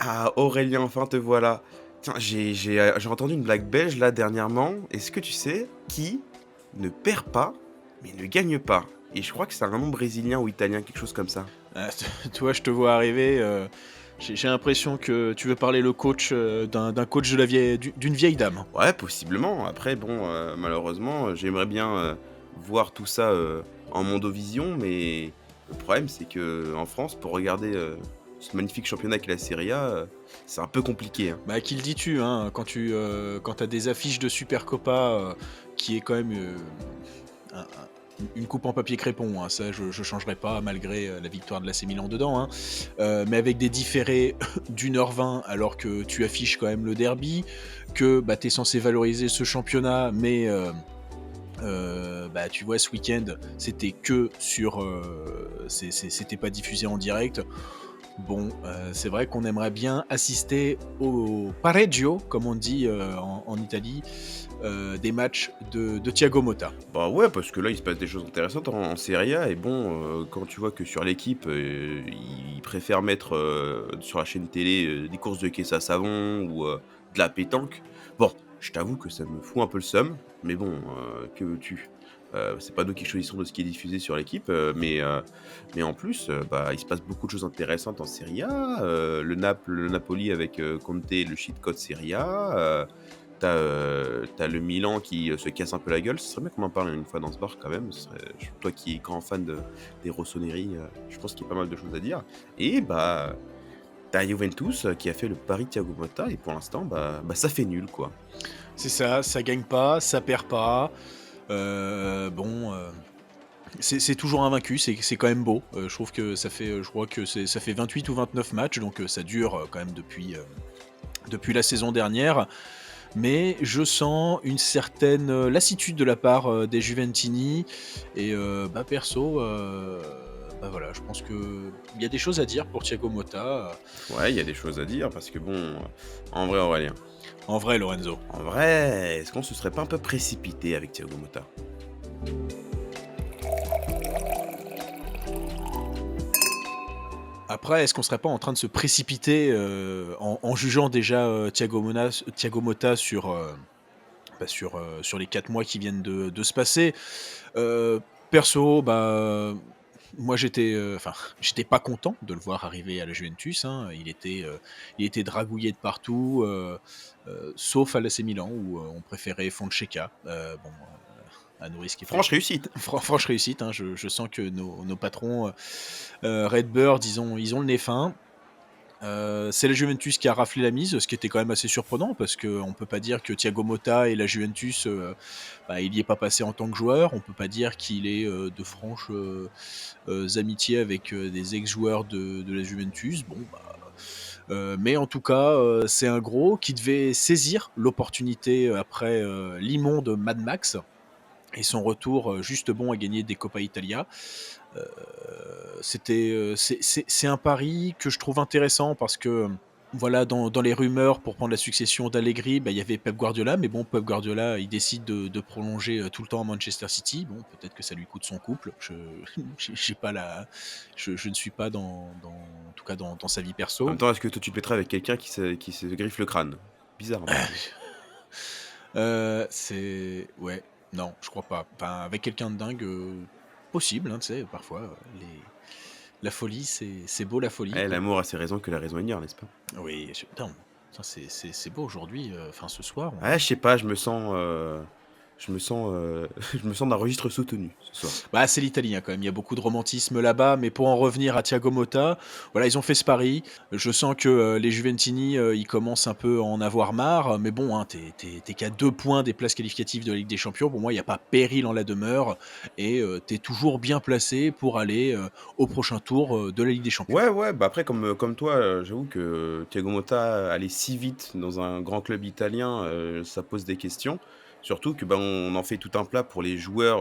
Ah, Aurélien, enfin te voilà. Tiens, j'ai entendu une blague belge là dernièrement. Est-ce que tu sais qui ne perd pas, mais ne gagne pas? Et je crois que c'est un nom brésilien ou italien, quelque chose comme ça. Ah, toi, je te vois arriver. J'ai l'impression que tu veux parler le coach d'un coach de d'une vieille dame. Ouais, possiblement. Après, bon, malheureusement, j'aimerais bien voir tout ça en mondovision, mais le problème, c'est que en France, pour regarder ce magnifique championnat qu'est la Serie A, c'est un peu compliqué, hein. Bah, qui le dis-tu, hein, quand t'as des affiches de Super Copa qui est quand même une coupe en papier crépon, hein, ça je changerai pas malgré la victoire de l'AC Milan dedans, hein. Mais avec des différés d'1h20 alors que tu affiches quand même le derby, que bah, tu es censé valoriser ce championnat, mais bah, tu vois, ce week-end, c'était que sur. C'était pas diffusé en direct. Bon, c'est vrai qu'on aimerait bien assister au pareggio, comme on dit en Italie, des matchs de Thiago Motta. Bah ouais, parce que là, il se passe des choses intéressantes en Serie A et bon, quand tu vois que sur l'équipe, ils préfèrent mettre, sur la chaîne télé, des courses de caisse à savon ou, de la pétanque. Bon, je t'avoue que ça me fout un peu le seum, mais bon, que veux-tu? C'est pas nous qui choisissons de ce qui est diffusé sur l'équipe, mais en plus, bah, il se passe beaucoup de choses intéressantes en Serie A, le Napoli avec, Conte, le cheat code Serie A, tu le Milan qui, se casse un peu la gueule. Ce serait bien qu'on en parle une fois dans ce bar quand même. Ce serait toi qui es grand fan des rossoneri, je pense qu'il y a pas mal de choses à dire et bah, tu Juventus, qui a fait le pari Thiago Motta et pour l'instant, bah, ça fait nul, quoi. C'est ça gagne pas, ça perd pas. Bon, c'est toujours invaincu, c'est quand même beau. Je trouve que ça fait, je crois que ça fait 28 ou 29 matchs, donc ça dure quand même depuis la saison dernière. Mais je sens une certaine lassitude de la part des Juventini. Et bah perso, bah voilà, je pense qu'il y a des choses à dire pour Thiago Motta. Ouais, il y a des choses à dire parce que bon, en vrai, Aurélien, En vrai, Lorenzo. en vrai, est-ce qu'on se serait pas un peu précipité avec Thiago Motta? Après, est-ce qu'on serait pas en train de se précipiter en jugeant déjà Thiago Motta sur, sur les 4 mois qui viennent de se passer. Perso, bah, moi j'étais pas content de le voir arriver à la Juventus, hein. Il était dragouillé de partout, sauf à l'AC Milan où on préférait Fonseca. Bon, à nos risques et Franche réussite. franche réussite, hein. Je sens que nos patrons Redbird, ils ont le nez fin. C'est la Juventus qui a raflé la mise, ce qui était quand même assez surprenant parce qu'on peut pas dire que Thiago Motta et la Juventus, bah, il y est pas passé en tant que joueur. On peut pas dire qu'il est de franches amitiés avec des ex-joueurs de la Juventus. Bon, bah, mais en tout cas, c'est un gros qui devait saisir l'opportunité après l'immonde Mad Max et son retour juste bon à gagner des Coppa Italia. C'est un pari que je trouve intéressant parce que voilà, dans les rumeurs pour prendre la succession d'Allegri, bah, il y avait Pep Guardiola, mais bon, Pep Guardiola, il décide de prolonger tout le temps à Manchester City. Bon, peut-être que ça lui coûte son couple. J'ai pas je ne suis pas en tout cas dans sa vie En même perso. temps, est-ce que toi tu pèterais avec quelqu'un qui se griffe le crâne? Bizarre un petit peu. Ouais, non, je crois pas. Enfin, avec quelqu'un de dingue, possible, hein, tu sais, parfois, la folie, c'est beau la folie, Eh, quoi. l'amour a ses raisons que la raison ignore, n'est-ce pas? Oui, putain, ça c'est beau aujourd'hui, enfin ce soir, Ah, je sais pas, je me sens, je me sens d'un registre soutenu ce soir. bah, c'est l'Italie, hein, quand même, il y a beaucoup de romantisme là-bas, mais pour en revenir à Thiago Motta, voilà, ils ont fait ce pari. Je sens que les Juventini, ils commencent un peu à en avoir marre, mais bon, hein, tu qu'à 2 points des places qualificatives de la Ligue des Champions. Pour moi, il y a pas péril en la demeure et tu es toujours bien placé pour aller au prochain tour de la Ligue des Champions. Ouais, ouais, bah, après comme toi, j'avoue que Thiago Motta aller si vite dans un grand club italien, ça pose des questions. Surtout que, bah, on en fait tout un plat pour les joueurs,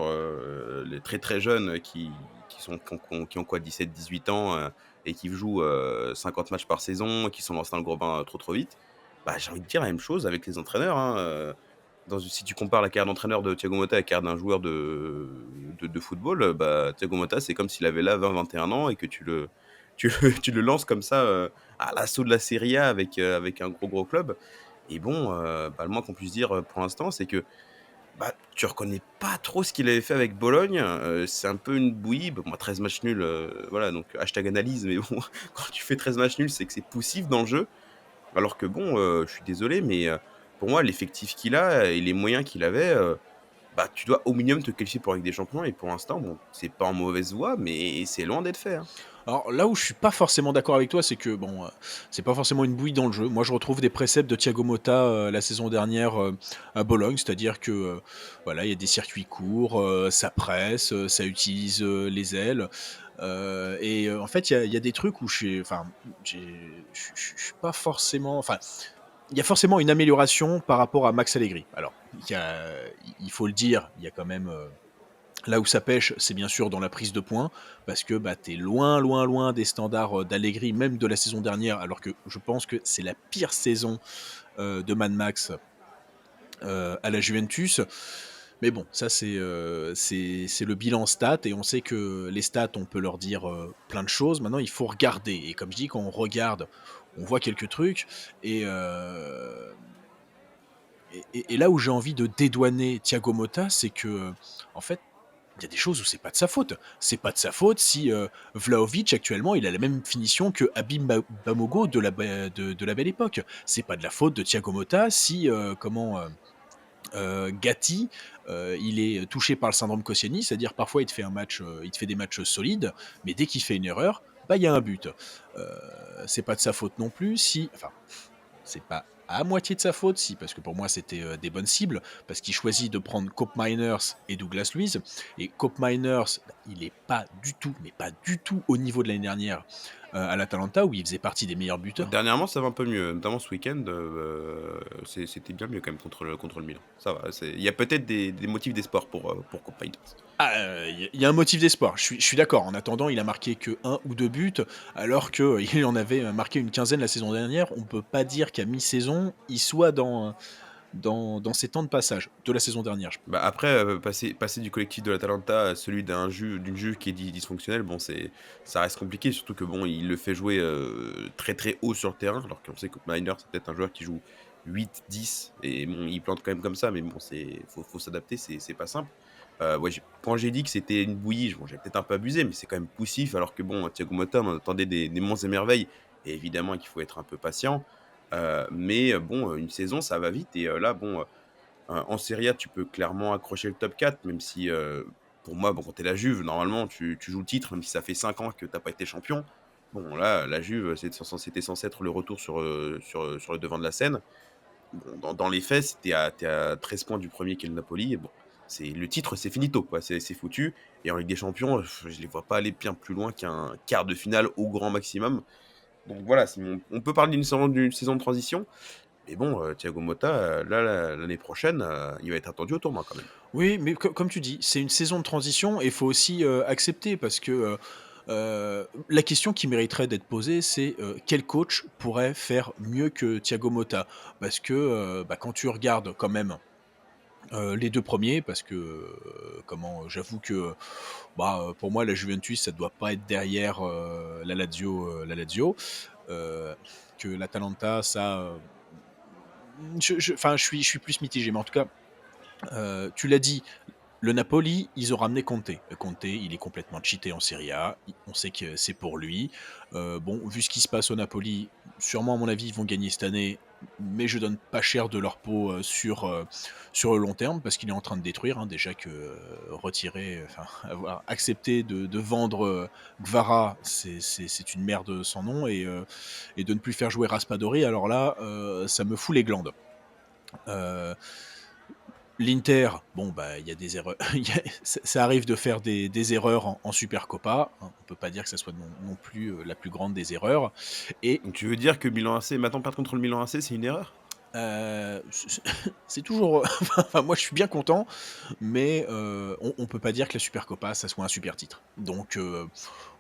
les très, très jeunes, qui ont quoi 17, 18 ans, et qui jouent, 50 matchs par saison, qui sont lancés dans le gros bain, trop, trop vite. Bah, j'ai envie de dire la même chose avec les entraîneurs, hein, si tu compares la carrière d'entraîneur de Thiago Motta à la carrière d'un joueur de football, bah, Thiago Motta, c'est comme s'il avait là 20, 21 ans et que tu le lances comme ça, à l'assaut de la Serie A avec un gros club et bon, bah, le moins qu'on puisse dire, pour l'instant, c'est que, bah, tu reconnais pas trop ce qu'il avait fait avec Bologne, c'est un peu une bouillie. Bon, moi 13 matchs nuls, voilà donc hashtag analyse, mais bon, quand tu fais 13 matchs nuls, c'est que c'est poussif dans le jeu. Alors que bon, je suis désolé, mais pour moi, l'effectif qu'il a et les moyens qu'il avait, bah, tu dois au minimum te qualifier pour la Ligue des champions et pour l'instant, bon, c'est pas en mauvaise voie, mais c'est loin d'être fait, hein. Alors là où je suis pas forcément d'accord avec toi, c'est que bon, c'est pas forcément une bouille dans le jeu. Moi, je retrouve des préceptes de Thiago Motta, la saison dernière, à Bologne. C'est-à-dire que, voilà, il y a des circuits courts, ça presse, ça utilise, les ailes, en fait, il y a des trucs où je suis pas forcément enfin, il y a forcément une amélioration par rapport à Max Allegri. Alors, il faut le dire, il y a quand même, là où ça pêche, c'est bien sûr dans la prise de points, parce que bah, tu es loin, loin, loin des standards d'Allegri, même de la saison dernière, alors que je pense que c'est la pire saison de Mad Max à la Juventus. Mais bon, ça c'est le bilan stat, et on sait que les stats, on peut leur dire plein de choses. Maintenant, il faut regarder. Et comme je dis, quand on regarde, on voit quelques trucs. Et, euh, et là où j'ai envie de dédouaner Thiago Motta, c'est que, en fait, il y a des choses où c'est pas de sa faute. C'est pas de sa faute si Vlahovic actuellement il a la même finition que Habib Bamogo de la belle époque. C'est pas de la faute de Thiago Motta si Gatti il est touché par le syndrome Koscielny, c'est-à-dire parfois il te fait des matchs solides, mais dès qu'il fait une erreur, bah il y a un but. C'est pas de sa faute non plus si, enfin c'est pas à moitié de sa faute, si, parce que pour moi c'était des bonnes cibles, parce qu'il choisit de prendre Cope Miners et Douglas Luiz. Et Cope Miners, il est pas du tout, mais pas du tout au niveau de l'année dernière à l'Atalanta, où il faisait partie des meilleurs buteurs. Dernièrement, ça va un peu mieux, notamment ce week-end, c'était bien mieux quand même contre le Milan. Ça va, il y a peut-être des motifs d'espoir pour Koop Meiners. Ah, il y a un motif d'espoir, je suis d'accord. En attendant, il a marqué que un ou deux buts, alors qu'il en avait marqué une quinzaine la saison dernière. On peut pas dire qu'à mi-saison, il soit dans ses temps de passage de la saison dernière. Bah, après, passer du collectif de l'Atalanta à celui d'une Juve qui est dysfonctionnelle, bon, ça reste compliqué, surtout que bon, il le fait jouer, très, très haut sur le terrain, alors qu'on sait que Miner, c'est peut-être un joueur qui joue 8-10 et bon, il plante quand même comme ça, mais bon, faut s'adapter, c'est pas simple. Ouais, quand j'ai dit que c'était une bouillie, bon, j'ai peut-être un peu abusé, mais c'est quand même poussif, alors que bon, Thiago Motta, on attendait des monts et merveilles et évidemment qu'il faut être un peu patient. Mais bon, une saison, ça va vite et là, bon, en Serie A, tu peux clairement accrocher le top 4, même si, pour moi, bon, quand tu es la Juve, normalement, tu joues le titre, même si ça fait 5 ans que tu pas été champion. Bon, là, la Juve, c'était censé être le retour sur le devant de la scène. Bon, dans les faits, tu à 13 points du premier qui est le Napoli. Et bon, le titre, c'est finito, quoi. C'est foutu. Et en Ligue des Champions, je les vois pas aller bien plus loin qu'un quart de finale au grand maximum. Donc voilà, on peut parler d'une saison de transition. Mais bon, Thiago Motta, là, l'année prochaine, il va être attendu au tournoi quand même. Oui, mais comme tu dis, c'est une saison de transition et il faut aussi accepter, parce que la question qui mériterait d'être posée, c'est quel coach pourrait faire mieux que Thiago Motta. Parce que bah, quand tu regardes quand même les deux premiers, parce que j'avoue que bah, pour moi la Juventus ça doit pas être derrière la Lazio, euh, que l'Atalanta ça, je suis plus mitigé, mais en tout cas tu l'as dit, le Napoli, ils ont ramené Conte. Conte, il est complètement cheaté en Serie A. On sait que c'est pour lui. Bon, vu ce qui se passe au Napoli, sûrement, à mon avis, ils vont gagner cette année. Mais je donne pas cher de leur peau sur le long terme, parce qu'il est en train de détruire. Hein, déjà que retirer, enfin, avoir accepté de vendre Gvara, c'est une merde sans nom. Et de ne plus faire jouer Raspadori, alors là, ça me fout les glandes. Euh, L'Inter, bon, bah, il y a des erreurs. Ça arrive de faire des erreurs en Supercopa, hein. On peut pas dire que ça soit non plus la plus grande des erreurs. Et Donc tu veux dire que Milan AC maintenant perdre contre le Milan AC, c'est une erreur? c'est toujours. Enfin, moi, je suis bien content, mais on peut pas dire que la Supercopa, ça soit un super titre. Donc,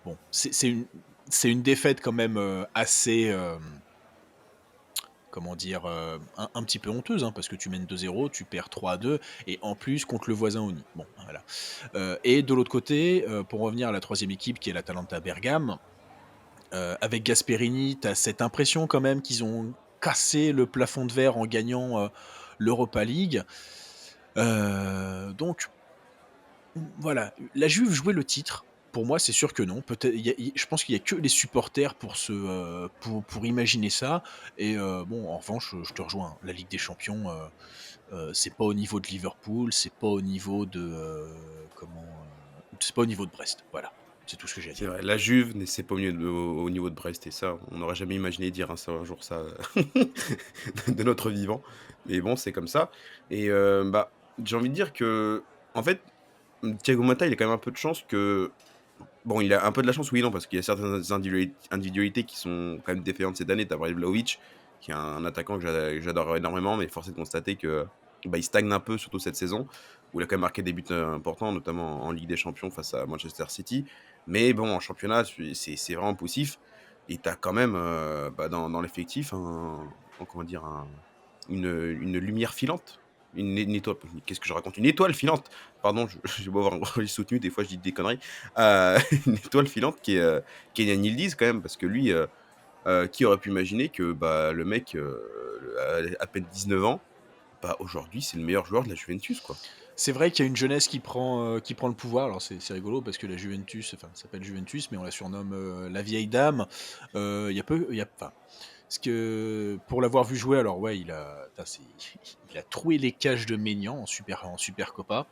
bon, c'est une défaite quand même assez. Comment dire, un petit peu honteuse, hein, parce que tu mènes 2-0, tu perds 3-2, et en plus contre le voisin Oni. Bon, voilà. Et de l'autre côté, pour revenir à la troisième équipe qui est l'Atalanta Bergame, Avec Gasperini, tu as cette impression quand même qu'ils ont cassé le plafond de verre en gagnant, l'Europa League. Donc voilà, la Juve jouait le titre. Pour moi, c'est sûr que non. Peut-être, je pense qu'il y a que les supporters pour imaginer ça. Et bon, en revanche, je te rejoins. La Ligue des Champions, c'est pas au niveau de Liverpool, c'est pas au niveau de c'est pas au niveau de Brest. Voilà, c'est tout ce que j'ai à C'est dire. vrai, la Juve, c'est pas au niveau de Brest et ça, on n'aurait jamais imaginé dire ça un jour ça, de notre vivant. Mais bon, c'est comme ça et bah, j'ai envie de dire que en fait, Thiago Motta, il a quand même un peu de chance que bon, il a un peu de la chance, oui et non, parce qu'il y a certaines individualités qui sont quand même défaillantes cette année. Tu as Vlahovic, qui est un attaquant que j'adore énormément, mais force est de constater que, bah, il stagne un peu, surtout cette saison, où il a quand même marqué des buts, importants, notamment en Ligue des Champions face à Manchester City. Mais bon, en championnat, c'est vraiment poussif et tu as quand même, bah, dans l'effectif comment dire? Une lumière filante, une étoile, qu'est-ce que je raconte? Une étoile filante, pardon, je j'ai beau avoir un registre soutenu, des fois je dis des conneries. Heu, une étoile filante qui est Kenyan Yildiz quand même, parce que lui, qui aurait pu imaginer que, bah, le mec, à peine 19 ans, bah, aujourd'hui, c'est le meilleur joueur de la Juventus, quoi. C'est vrai qu'il y a une jeunesse qui prend le pouvoir. Alors c'est rigolo parce que la Juventus, enfin, ça s'appelle Juventus, mais on la surnomme la vieille dame. Il y a peu, il y a, enfin, parce que pour l'avoir vu jouer, alors ouais, il a troué les cages de Maignan en super Copa.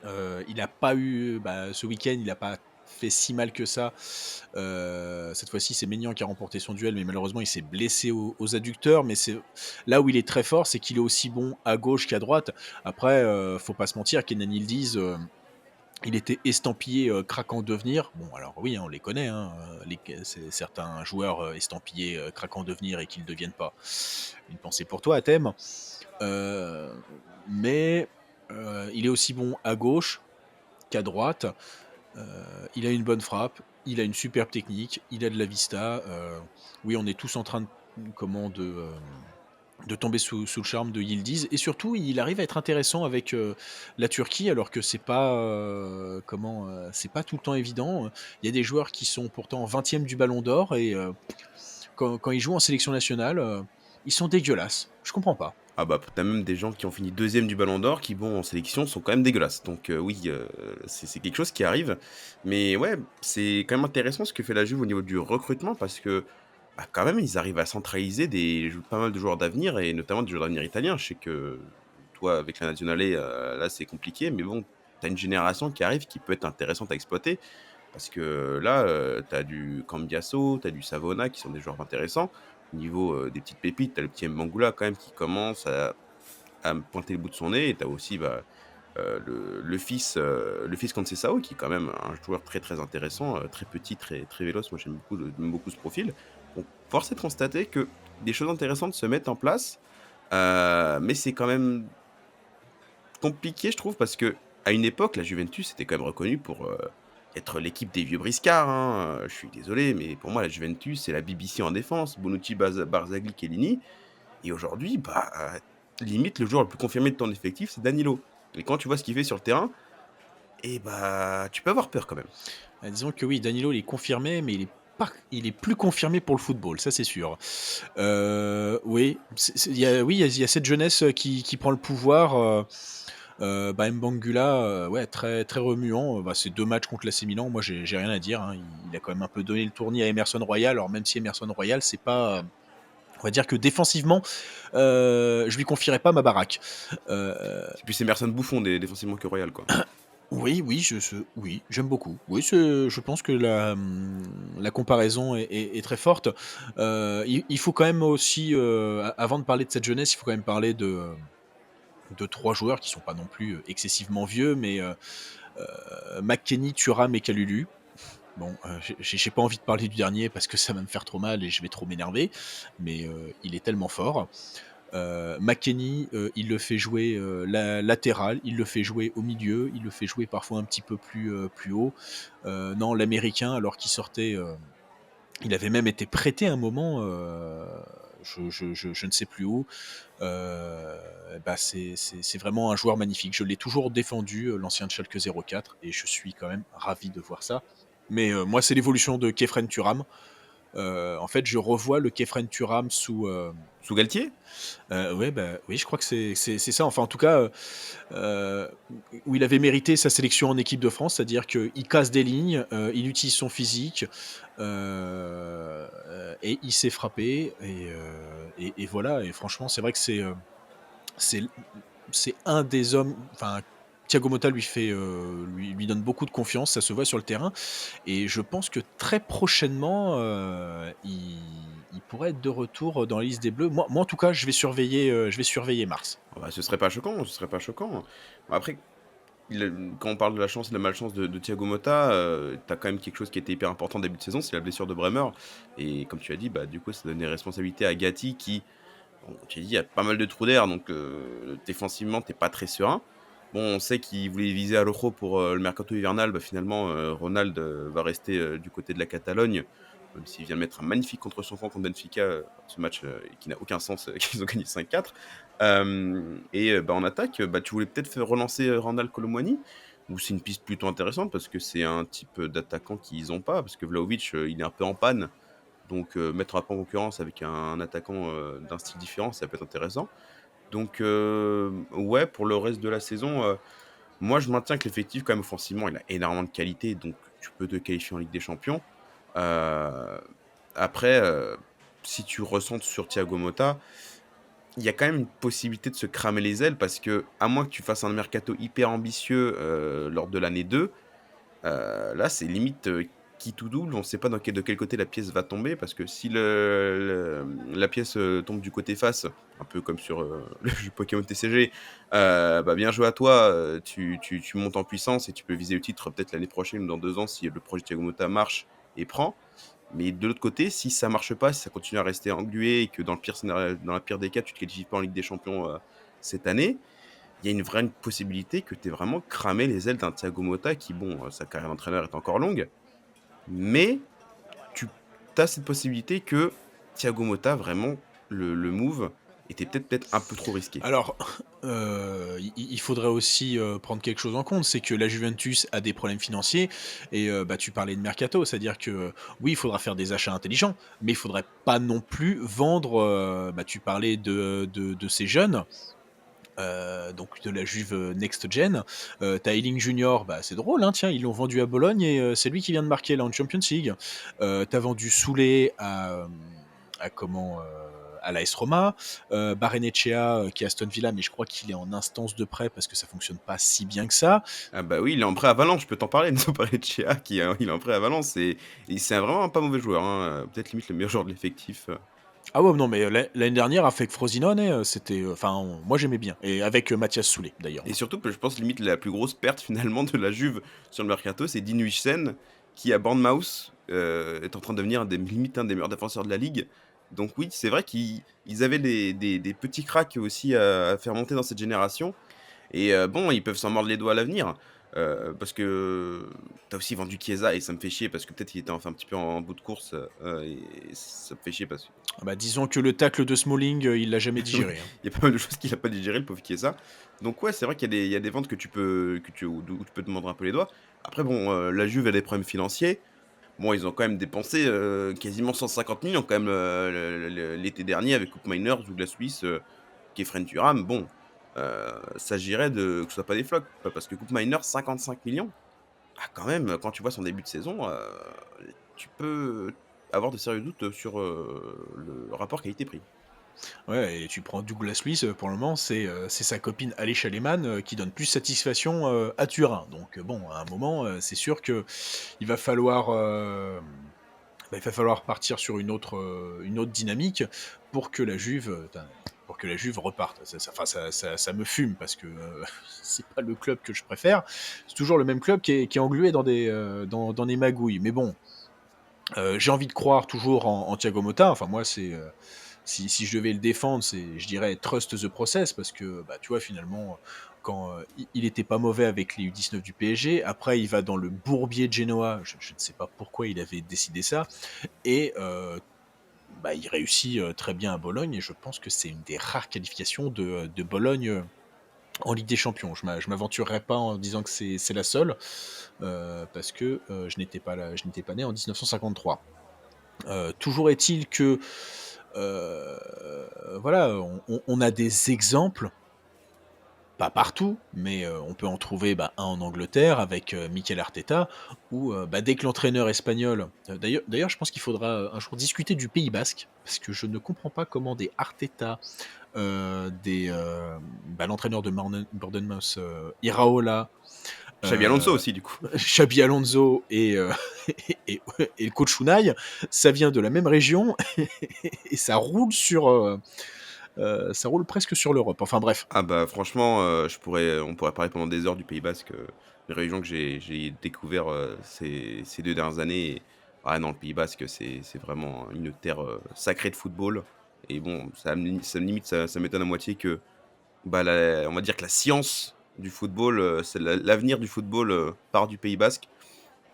Il a pas eu, bah, ce week-end, il a pas fait si mal que ça. Cette fois-ci, c'est Maignan qui a remporté son duel, mais malheureusement, il s'est blessé aux adducteurs. Mais c'est là où il est très fort, c'est qu'il est aussi bon à gauche qu'à droite. Après, faut pas se mentir, Kenan Yildiz, il était estampillé craquant devenir. Bon, alors oui, hein, on les connaît, hein, c'est certains joueurs estampillés craquant devenir et qu'ils ne deviennent pas. Une pensée pour toi, Athème. Euh, mais il est aussi bon à gauche qu'à droite. Il a une bonne frappe, il a une superbe technique, il a de la vista. Oui, on est tous en train de tomber sous le charme de Yildiz. Et surtout, il arrive à être intéressant avec la Turquie, alors que c'est pas tout le temps évident. Il y a des joueurs qui sont pourtant 20e du Ballon d'Or et quand ils jouent en sélection nationale, ils sont dégueulasses. Je comprends pas. Ah bah, tu même des gens qui ont fini deuxième du Ballon d'Or qui, bon, en sélection, sont quand même dégueulasses. Donc oui, c'est quelque chose qui arrive. Mais ouais, c'est quand même intéressant ce que fait la Juve au niveau du recrutement parce que, bah, quand même, ils arrivent à centraliser pas mal de joueurs d'avenir et notamment des joueurs d'avenir italiens. Je sais que toi, avec la Nazionale, là, c'est compliqué, mais bon, tu as une génération qui arrive qui peut être intéressante à exploiter parce que là, tu as du Cambiasso, tu as du Savona qui sont des joueurs intéressants. Au niveau, des petites pépites, tu as le petit Mangula quand même qui commence à me pointer le bout de son nez et tu as aussi, bah, le fils Conceição qui est quand même un joueur très, très intéressant, très petit, très très véloce. Moi, j'aime beaucoup ce profil. Donc force est de constater que des choses intéressantes se mettent en place, mais c'est quand même compliqué, je trouve, parce que à une époque, la Juventus était quand même reconnue pour, être l'équipe des vieux briscards, hein, je suis désolé, mais pour moi, la Juventus, c'est la BBC en défense, Bonucci, Barzagli, Chiellini et aujourd'hui, bah, limite le joueur le plus confirmé de ton effectif, c'est Danilo et quand tu vois ce qu'il fait sur le terrain et bah, tu peux avoir peur quand même. Disons que oui, Danilo, il est confirmé, mais il est plus confirmé pour le football, ça c'est sûr. Oui, oui, il y a cette jeunesse qui prend le pouvoir. Bah, Mbangula, ouais, très, très remuant. Bah, c'est 2 matchs contre l'AC Milan. Moi, j'ai rien à dire, hein. Il a quand même un peu donné le tournis à Emerson Royal. Alors, même si Emerson Royal, c'est pas. On va dire que défensivement, je lui confierais pas ma baraque. Euh, C'est plus Emerson Buffon défensivement que Royal, quoi. oui, oui, oui, j'aime beaucoup. Oui, je pense que la comparaison est très forte. Il faut quand même aussi, avant de parler de cette jeunesse, il faut quand même parler de 3 joueurs qui sont pas non plus excessivement vieux, mais McKennie, Thuram et Kalulu. Bon, j'ai pas envie de parler du dernier parce que ça va me faire trop mal et je vais trop m'énerver, mais il est tellement fort. McKennie, il le fait jouer latéral, il le fait jouer au milieu, il le fait jouer parfois un petit peu plus haut. Non, l'Américain, alors qu'il sortait, il avait même été prêté un moment, je ne sais plus où. Bah c'est vraiment un joueur magnifique. Je l'ai toujours défendu, l'ancien de Schalke 04, et je suis quand même ravi de voir ça. Mais moi, c'est l'évolution de Kefren Turam. En fait, je revois le Khéphren Thuram sous, Sous Galtier? ouais, bah, oui, je crois que c'est ça. Enfin, en tout cas, où il avait mérité sa sélection en équipe de France, c'est-à-dire qu'il casse des lignes, il utilise son physique, et il sait frapper et voilà et franchement, c'est vrai que c'est c'est un des hommes enfin, Thiago Motta lui fait, lui donne beaucoup de confiance, ça se voit sur le terrain et je pense que très prochainement, il pourrait être de retour dans la liste des Bleus. Moi en tout cas, je vais surveiller Mars. Ah bah, ce serait pas choquant, ce serait pas choquant. Bon après, quand on parle de la chance et de la malchance de Thiago Motta, tu quand même quelque chose qui était hyper important en début de saison, c'est la blessure de Bremer et comme tu as dit, bah, du coup, ça donne des responsabilités à Gatti qui, bon, tu as dit, il y a pas mal de trous d'air donc défensivement, tu pas très serein. Bon, on sait qu'il voulait viser à l'Euro pour, le mercato hivernal, bah, finalement, Ronald, va rester, du côté de la Catalogne, même s'il vient de mettre un magnifique contre son camp contre Benfica, ce match, qui n'a aucun sens, qu'ils ont gagné 5-4. Et bah, en attaque, bah, tu voulais peut-être faire relancer, Randal Kolo Muani? Ou c'est une piste plutôt intéressante parce que c'est un type, d'attaquant qu'ils ont pas, parce que Vlahovic, il est un peu en panne, donc mettre un peu en concurrence avec un attaquant, d'un style différent, ça peut être intéressant. Donc ouais, pour le reste de la saison, moi je maintiens que l'effectif quand même offensivement, il a énormément de qualité, donc tu peux te qualifier en Ligue des Champions. Heu, après, si tu recentres sur Thiago Motta, il y a quand même une possibilité de se cramer les ailes parce que à moins que tu fasses un mercato hyper ambitieux, lors de l'année 2. Là, c'est limite, quitte ou double. On ne sait pas de quel côté la pièce va tomber parce que si la pièce, tombe du côté face, un peu comme sur, le jeu Pokémon TCG, bah, bien joué à toi, tu montes en puissance et tu peux viser le titre peut-être l'année prochaine ou dans 2 ans si le projet Thiago Motta marche et prend. Mais de l'autre côté, si ça marche pas, si ça continue à rester englué et que dans la pire des cas, tu te qualifies pas en Ligue des Champions, cette année, il y a une vraie possibilité que tu aies vraiment cramé les ailes d'un Thiago Motta qui, bon, sa carrière d'entraîneur est encore longue, mais tu as cette possibilité que Thiago Motta, vraiment, le move était peut-être un peu trop risqué. Alors, il faudrait aussi, prendre quelque chose en compte, c'est que la Juventus a des problèmes financiers et bah, tu parlais de mercato, c'est-à-dire que, oui, il faudra faire des achats intelligents, mais il faudrait pas non plus vendre, bah, tu parlais de ces jeunes, donc de la Juve, next gen, tu Ayling Junior, bah, c'est drôle, hein, tiens, ils l'ont vendu à Bologne et c'est lui qui vient de marquer là en Champions League. Tu vendu Soulé à comment, à l'AS Roma, Barrenechea, qui est à Aston Villa, mais je crois qu'il est en instance de prêt parce que ça fonctionne pas si bien que ça. Ah bah oui, il est en prêt à Valence, je peux t'en parler, Enzo Barrenechea qui il est en prêt à Valence et c'est vraiment un pas mauvais joueur, hein, peut-être limite le meilleur joueur de l'effectif. Ah ouais, non, mais l'année dernière avec Frosinone, c'était, enfin, moi j'aimais bien et avec, Mathias Soulé d'ailleurs. Et surtout que je pense limite la plus grosse perte finalement de la Juve sur le mercato, c'est Dean Huijsen qui à Bournemouth, est en train de devenir limite un des meilleurs défenseurs de la ligue. Donc oui, c'est vrai qu'ils avaient des petits cracks aussi à faire monter dans cette génération et bon, ils peuvent s'en mordre les doigts à l'avenir, parce que tu as aussi vendu Chiesa et ça me fait chier parce que peut-être il était enfin un petit peu en bout de course, et ça me fait chier parce que Ah bah, disons que le tacle de Smalling, il l'a jamais oui, digéré, hein. il y a pas mal de choses qu'il a pas digéré, le pauvre Chiesa. Donc ouais, c'est vrai qu'il y a des ventes que tu peux où tu peux te mordre un peu les doigts. Après bon, la Juve a des problèmes financiers. Bon, ils ont quand même dépensé, quasiment 150 000 quand même, l'été dernier avec Coupe Miners, Douglas Luiz, Khéphren Thuram. Bon, s'agirait de que ce soit pas des flops, parce que Coupe Miners 55 millions. Ah quand même, quand tu vois son début de saison, tu peux avoir de sérieux doutes sur, le rapport qualité-prix. Ouais et tu prends Douglas Luiz, pour le moment, c'est sa copine Alisha Lehmann, qui donne plus satisfaction, à Turin. Donc, bon, à un moment, c'est sûr que il va falloir, bah, il va falloir partir sur une autre dynamique pour que la Juve, pour que la Juve reparte. Ça me fume parce que, c'est pas le club que je préfère. C'est toujours le même club qui est englué dans des magouilles. Mais bon, j'ai envie de croire toujours en Thiago Motta. Enfin moi, si je devais le défendre, je dirais trust the process parce que bah, tu vois finalement quand il était pas mauvais avec les U19 du PSG, après il va dans le bourbier de Genoa, je ne sais pas pourquoi il avait décidé ça, et bah, il réussit très bien à Bologne et je pense que c'est une des rares qualifications de Bologne en Ligue des Champions. Je m'aventurerai pas en disant que c'est la seule parce que je n'étais pas là, je n'étais pas né en 1953. Toujours est-il que, heu, voilà, on a des exemples, pas partout, mais on peut en trouver, bah, un en Angleterre avec, Mikel Arteta où, bah, dès que l'entraîneur espagnol d'ailleurs je pense qu'il faudra, un jour discuter du Pays basque, parce que je ne comprends pas comment des Arteta, bah, l'entraîneur de Bournemouth, Iraola, Xabi Alonso heu, aussi du coup. Xabi Alonso et et le coach Unai, ça vient de la même région et ça roule presque sur l'Europe. Enfin bref. Ah bah, franchement, on pourrait parler pendant des heures du Pays basque, une région que j'ai découvert, ces 2 dernières années et ah non, le Pays basque, c'est vraiment une terre, sacrée de football et bon, ça m'étonne à moitié que, bah, la on va dire que la science du football, c'est l'avenir du football, part du Pays basque.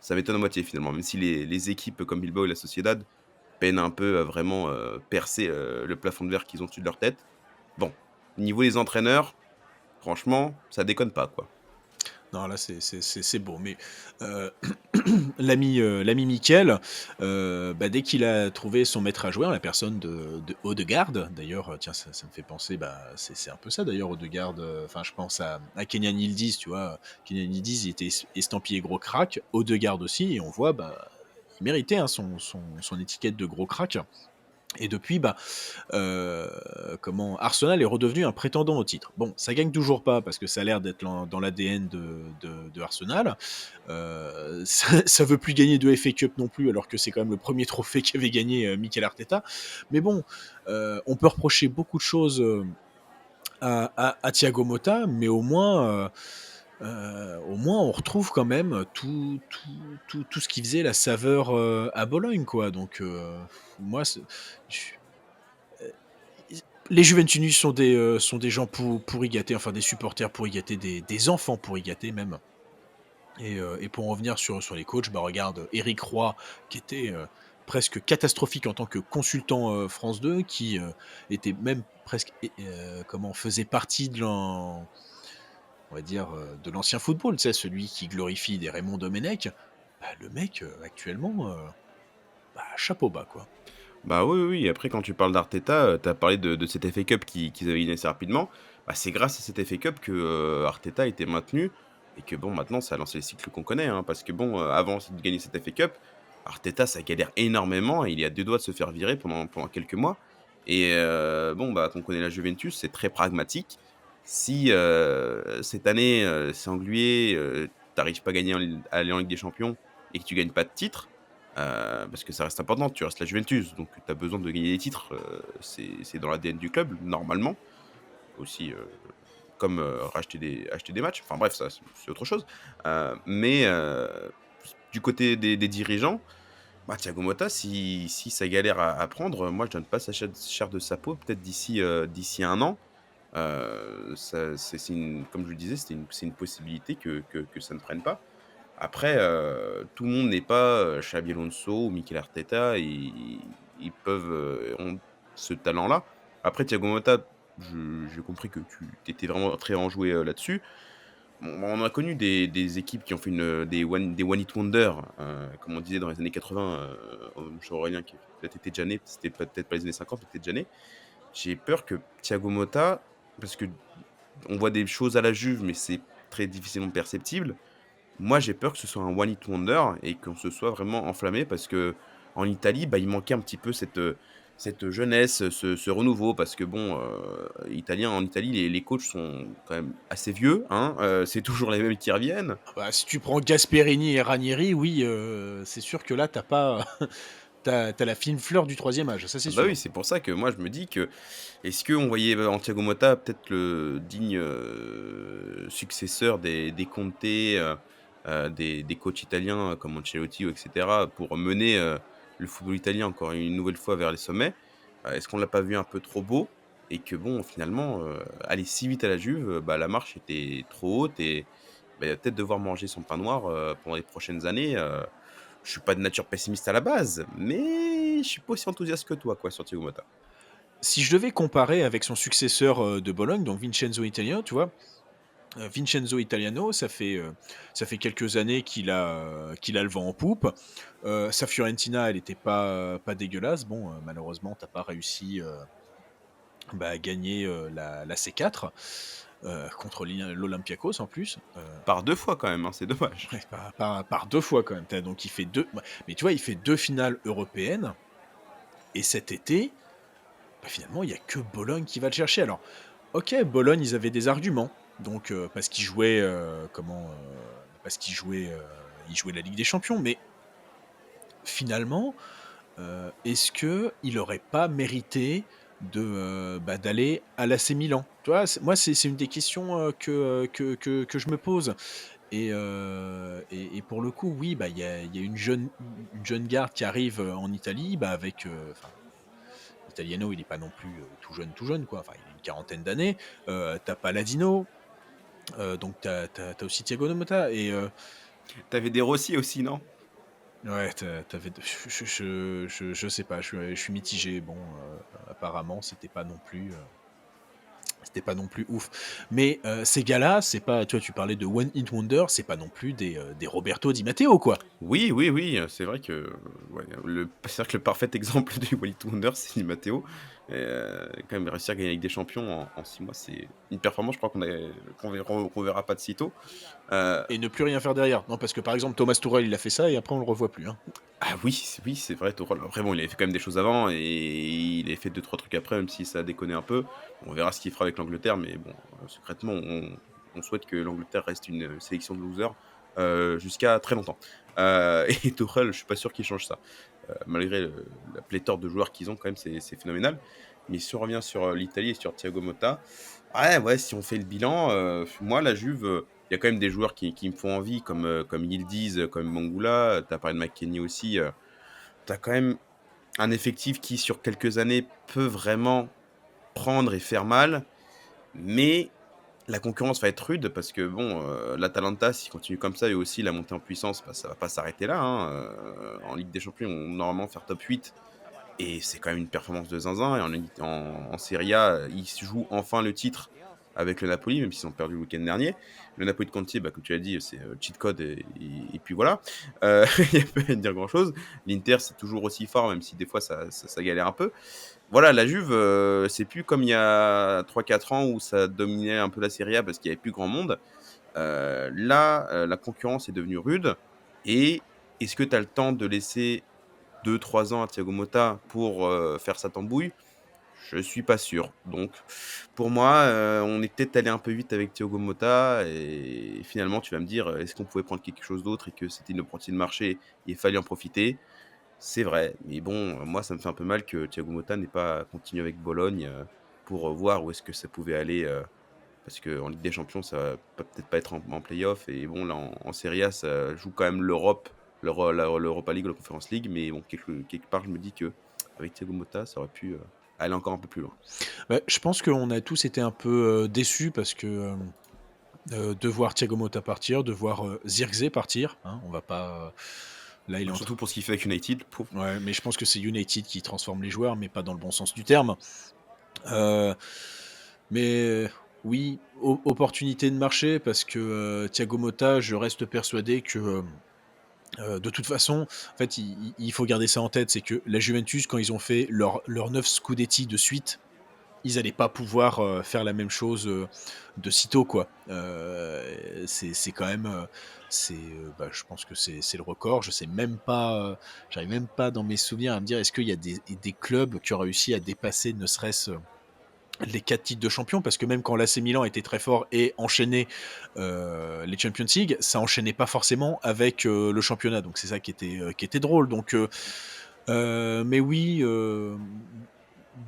Ça m'étonne à moitié finalement, même si les équipes comme Bilbao et la Sociedad peinent un peu à vraiment, percer, le plafond de verre qu'ils ont au-dessus de leur tête. Bon, niveau des entraîneurs, franchement, ça déconne pas, quoi. Non, là, c'est beau, mais heu, l'ami Mikel, bah, dès qu'il a trouvé son maître à jouer en la personne de Odegaard, d'ailleurs, tiens, ça me fait penser, bah, c'est un peu ça d'ailleurs Odegaard, enfin, je pense à Kenyan Yildiz, tu vois? Kenyan Yildiz, il était estampillé gros crack, Odegaard aussi et on voit, bah, il méritait, hein, son étiquette de gros crack et depuis, bah, Heu, comment Arsenal est redevenu un prétendant au titre. Bon, ça gagne toujours pas parce que ça a l'air d'être dans l'ADN de Arsenal. Ça veut plus gagner de FA Cup non plus, alors que c'est quand même le premier trophée qu'avait gagné, Mikel Arteta. Mais bon, on peut reprocher beaucoup de choses, à Thiago Motta, mais au moins on retrouve quand même tout ce qui faisait la saveur, à Bologne, quoi. Donc moi, je les Juventus sont des gens pourri gâtés, enfin des supporters pourri gâtés, des enfants pourri gâtés même. Et pour en revenir sur les coachs, bah regarde Éric Roy qui était presque catastrophique en tant que consultant France 2, qui était même presque comment faisait partie on va dire de l'ancien football, tu sais, celui qui glorifie des Raymond Domenech. Bah, le mec actuellement, bah, chapeau bas quoi. Bah, oui, oui, oui, après quand tu parles d'Arteta, tu as parlé de cet FA Cup qu'ils avaient gagné assez rapidement. Bah, c'est grâce à cet FA Cup que, Arteta a été maintenu et que bon, maintenant ça a lancé le cycle qu'on connaît, hein. Parce que bon, avant de gagner cette FA Cup, Arteta, ça galère énormément et il est à 2 doigts de se faire virer pendant quelques mois et bon, bah, qu'on connaît la Juventus, c'est très pragmatique. Si, cette année, c'est englué, tu pas à gagner à aller en Ligue des Champions et que tu gagnes pas de titre, parce que ça reste important, tu restes la Juventus, donc tu as besoin de gagner des titres, c'est dans l'ADN du club, normalement. Aussi, comme, acheter des matchs, enfin bref, ça c'est autre chose. Mais du côté des dirigeants, bah, Thiago Motta, si ça galère à prendre, moi je donne pas sa chair de sa peau, peut-être d'ici 1 an. Ça c'est une comme je le disais, c'est une possibilité que ça ne prenne pas. Après, tout le monde n'est pas, Xabi Alonso ou Mikel Arteta, ils peuvent, ont ce talent-là. Après Thiago Motta, j'ai compris que tu étais vraiment très enjoué, là-dessus. On a connu des équipes qui ont fait des one hit wonder, comme on disait dans les années 80, chez Aurélien qui peut-être était déjà né, c'était peut-être pas les années 50, peut-être déjà né. J'ai peur que Thiago Motta, parce que on voit des choses à la Juve, mais c'est très difficilement perceptible. Moi, j'ai peur que ce soit un one hit wonder et qu'on se soit vraiment enflammé parce que en Italie, bah, il manquait un petit peu cette jeunesse, ce renouveau parce que bon, en Italie, les coachs sont quand même assez vieux, hein, c'est toujours les mêmes qui reviennent. Ah bah, si tu prends Gasperini et Ranieri, oui, c'est sûr que là, t'as pas t'as la fine fleur du troisième âge, ça c'est Ah bah, oui, sûr. c'est pour ça que moi je me dis que est-ce qu'on voyait, en Thiago Motta peut-être le digne, successeur des Conte, des coachs italiens comme Ancelotti et cetera pour mener, le football italien encore une nouvelle fois vers les sommets? Est-ce qu'on l'a pas vu un peu trop beau? Et que bon finalement, aller si vite à la Juve, bah, la marche était trop haute et bah, il va peut-être devoir manger son pain noir, pendant les prochaines années. Je suis pas de nature pessimiste à la base, mais je suis pas aussi enthousiaste que toi, quoi, sur Thiago Motta. Si je devais comparer avec son successeur, de Bologne, donc Vincenzo Italiano, tu vois? Vincenzo Italiano, ça fait quelques années qu'il a le vent en poupe. Sa Fiorentina, elle était pas dégueulasse. Bon, malheureusement, tu pas réussi, à gagner, la C4, contre l'Olympiakos en plus. Par 2 fois quand même, hein, c'est dommage. Ouais, par 2 fois quand même. Donc il fait 2, mais tu vois, il fait 2 finales européennes et cet été, finalement, il y a que Bologne qui va le chercher. Alors, OK, Bologne, ils avaient des arguments. Donc, parce qu'ils jouaient, parce ils jouaient la Ligue des Champions. Mais finalement, est-ce qu'il aurait pas mérité d'aller à l'AC Milan? Tu vois? C'est une des questions, que je me pose. Et pour le coup, oui, il y a une jeune garde qui arrive, en Italie, enfin, Italiano, il est pas non plus, tout jeune, quoi. Enfin, il a une quarantaine d'années. Tu Palladino, donc tu aussi Thiago Motta T'avais des Rossi aussi, non? ouais, tu avais je sais pas, je suis mitigé. Bon, apparemment, c'était pas non plus ouf. Mais, ces gars-là, c'est pas, tu vois, tu parlais de one hit wonder, c'est pas non plus des Roberto Di Matteo, quoi. Oui, oui, oui, c'est vrai que, ouais, c'est vrai que le parfait exemple du One Hit Wonder, c'est Di Matteo. Quand même réussir à gagner avec des champions en 6 mois, c'est une performance, je crois qu'on reverra pas de sitôt. Heu, Et ne plus rien faire derrière. Non, parce que par exemple, Thomas Tuchel, il a fait ça et après on le revoit plus, hein. ah oui, oui, c'est vrai, Tourelle. Après bon, il avait fait quand même des choses avant et il avait fait deux trois trucs après, même si ça a déconné un peu. On verra ce qu'il fera avec l'Angleterre, mais bon, secrètement, on souhaite que l'Angleterre reste une sélection de losers, jusqu'à très longtemps. Et Tourelle, je suis pas sûr qu'il change ça. Malgré la pléthore de joueurs qu'ils ont quand même, c'est phénoménal. Mais si on revient sur, l'Italie et sur Thiago Motta, ouais, ouais, si on fait le bilan, moi la Juve, il y a quand même des joueurs qui me font envie comme Yildiz, comme Mangula, tu as parlé de McKennie aussi, tu as quand même un effectif qui sur quelques années peut vraiment prendre et faire mal, mais la concurrence va être rude parce que bon, l'Atalanta s'ils continuent comme ça et aussi la montée en puissance, bah, ça va pas s'arrêter là, hein, en Ligue des Champions, ils vont normalement faire top 8 et c'est quand même une performance de zinzin et en Serie A, ils se jouent enfin le titre avec le Napoli, même s'ils ont perdu le week-end dernier. Le Napoli de Conte, bah, comme tu l'as dit, c'est, cheat code et puis voilà. Il y a pas à dire grand-chose. L'Inter, c'est toujours aussi fort, même si des fois ça galère un peu. Voilà, la Juve, c'est plus comme il y a 3 4 ans où ça dominait un peu la Serie A parce qu'il y avait plus grand monde. Là, la concurrence est devenue rude et est-ce que tu as le temps de laisser 2 3 ans à Thiago Motta pour, faire sa tambouille? Je suis pas sûr. Donc pour moi, on est peut-être allé un peu vite avec Thiago Motta et finalement tu vas me dire, est-ce qu'on pouvait prendre quelque chose d'autre et que c'était une opportunité de marché et il fallait en profiter? C'est vrai, mais bon, moi ça me fait un peu mal que Thiago Motta n'ait pas continué avec Bologne, pour, voir où est-ce que ça pouvait aller, parce qu'en Ligue des Champions, ça va peut-être pas être en play-off et bon là en Serie A, ça joue quand même l'Europa League ou la Conference League, mais bon quelque part je me dis que avec Thiago Motta, ça aurait pu, aller encore un peu plus loin. Bah, je pense qu'on a tous été un peu, déçus parce que, de voir Thiago Motta partir, de voir, Zirkzee partir, hein. On va pas, là, il est Bah, en train, surtout pour ce qu'il fait avec United, pauvre. ouais, mais je pense que c'est United qui transforme les joueurs, mais pas dans le bon sens du terme. Heu, mais oui, opportunité de marché parce que, Thiago Motta, je reste persuadé que, de toute façon, en fait, il faut garder ça en tête, c'est que la Juventus, quand ils ont fait leurs 9 scudetti de suite, ils allaient pas pouvoir, faire la même chose, de sitôt, quoi. C'est quand même, je pense que c'est le record. Je sais même pas, j'arrive même pas dans mes souvenirs à me dire, est-ce qu'il y a des clubs qui ont réussi à dépasser ne serait-ce, les 4 titres de champion? Parce que même quand l'AC Milan était très fort et enchaînait, les Champions League, ça enchaînait pas forcément avec, le championnat. Donc c'est ça qui était drôle. Donc, mais oui,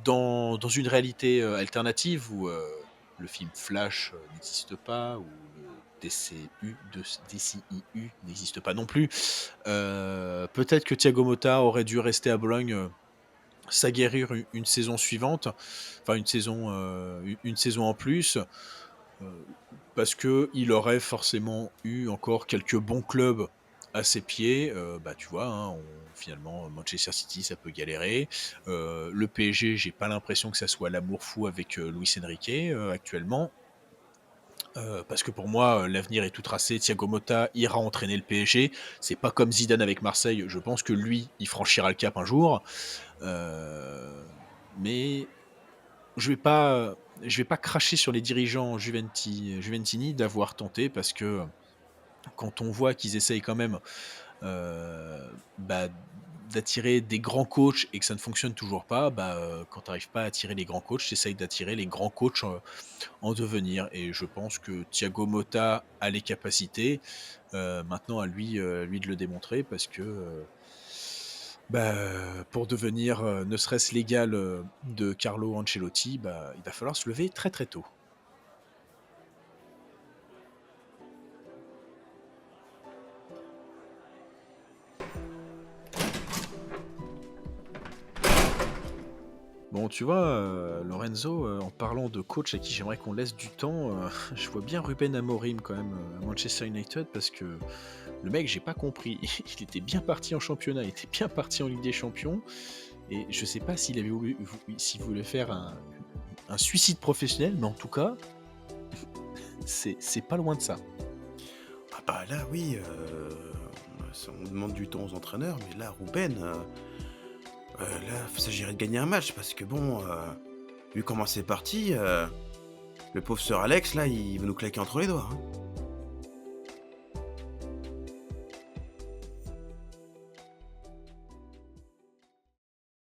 dans une réalité, alternative où, le film Flash, n'existe pas, où le DCIU n'existe pas non plus, peut-être que Thiago Motta aurait dû rester à Bologne, s'aguerrir une saison suivante, enfin une saison en plus, heu, parce qu'il aurait forcément eu encore quelques bons clubs à ses pieds. Tu vois, hein, finalement, Manchester City, ça peut galérer. Le PSG, j'ai pas l'impression que ça soit l'amour fou avec, Luis Enrique, actuellement. Parce que pour moi, l'avenir est tout tracé. Thiago Motta ira entraîner le PSG. C'est pas comme Zidane avec Marseille. Je pense que lui, il franchira le cap un jour. Mais je vais pas cracher sur les dirigeants juventini d'avoir tenté parce que quand on voit qu'ils essayent quand même, bah, d'attirer des grands coachs et que ça ne fonctionne toujours pas, quand tu arrives pas à attirer les grands coachs, tu essayes d'attirer les grands coachs, en devenir et je pense que Thiago Motta a les capacités, maintenant à lui de le démontrer parce que, pour devenir, ne serait-ce l'égal, de Carlo Ancelotti, il va falloir se lever très, très tôt. Bon, tu vois, Lorenzo, en parlant de coach à qui j'aimerais qu'on laisse du temps, je vois bien Ruben Amorim quand même, à Manchester United parce que le mec, j'ai pas compris. Il était bien parti en championnat, il était bien parti en Ligue des Champions et je sais pas s'il voulait faire un suicide professionnel, mais en tout cas, c'est pas loin de ça. Ah bah là, oui, on demande du temps aux entraîneurs, mais là, Ruben, là, il s'agirait de gagner un match parce que bon, vu comment c'est parti, le pauvre Sir Alex, là, il va nous claquer entre les doigts, hein.